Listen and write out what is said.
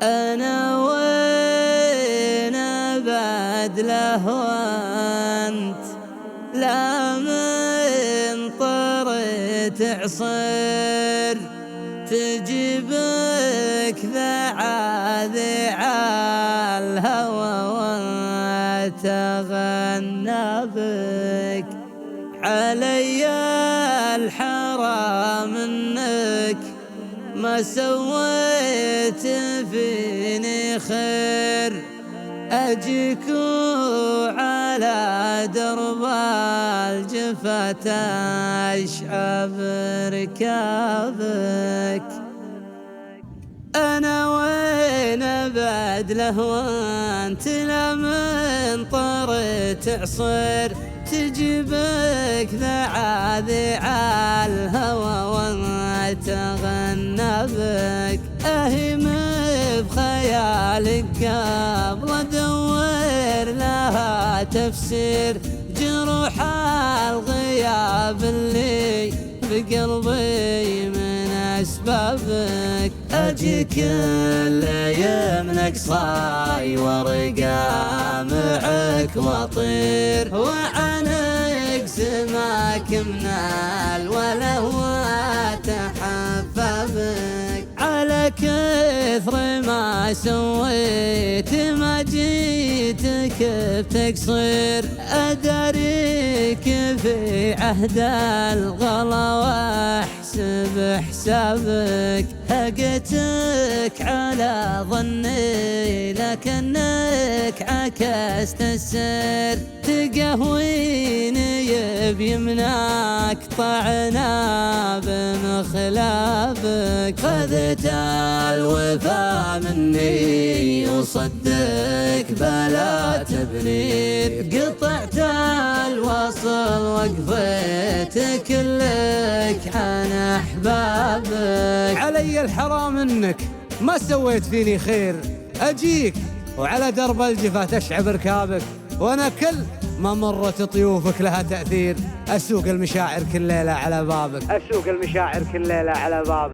أنا وين أبعد له وأنت لا من طرت عصير تجيبك ذعاذع الهوى وتغنى بك علي الحرام انك ما سويت فيني خير أجيك على درب الجفا تشعب ركابك. أنا وين أبعد له وأنت لمن طرت عصير تجيبك ذعاذع الهوى وتغنى بك أهم بخيالك قبل أدور لها تفسير جروح الغياب اللي بقلبي من أسبابك أجي كل يمنك صاي ورقا معك وطير وعنك سماك من الولا وتحفبك على كثر ما سويت ما جيتك بتقصير أداريك في عهد الغلا واحسب حسابك هقتك على ظني لكنك عكست السير تقهويني بيمناك طعنا بمخلابك خذت الوفا مني وصدق بلا تبرير قطعت الوصل وقفت كلك عن أحبابك علي الحرام انك ما سويت فيني خير أجيك وعلى درب الجفا تشعب ركابك وانا كل ما مرت طيوفك لها تأثير أسوق المشاعر كل ليلة على بابك.